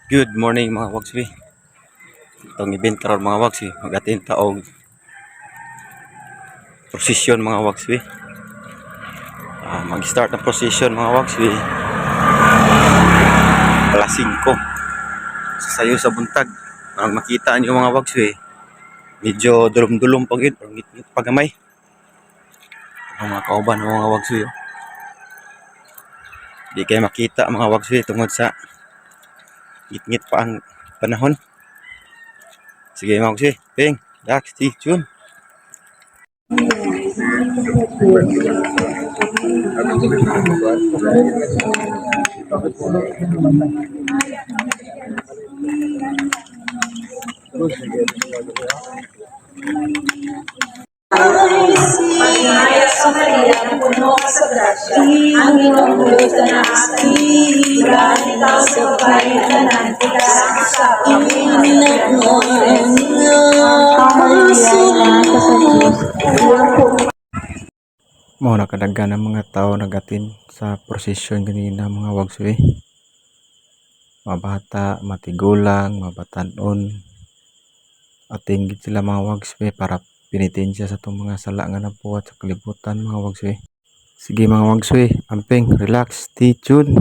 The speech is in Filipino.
Good morning mga wagswi. Itong event karon mga wagswi, mag-attend ta og prosesyon mga wagswi. Mag-start ang prosesyon mga wagswi. Alas 5. Sasayo sa buntag. Parang makita niyo mga wagswi, medyo dulom-dulom pa gid, or ngit-ngit pa gamay. Ang mga kauban ng mga wagswi. Di kayo makita mga wagswi tungod sa ngit-ngit pa ang panahon. Sige mga wagswi, Ping, Dax, stay tuned. Magnaya sa Maria, puno ka sa grasya, ang Ginoong Diyos na aking, marami ka sa pagkaitanan, ikaw sa Mo nakadaghan ng mga tao nagatin sa prosesyon ganina mga wagswi. Mabata, matigulang, mabatanon. Ating gid sila mga wagswi para pinitensya sa itong mga sala nga nabuhat sa kalibutan mga wagswi. Sige mga wagswi, amping, relax, stay tuned.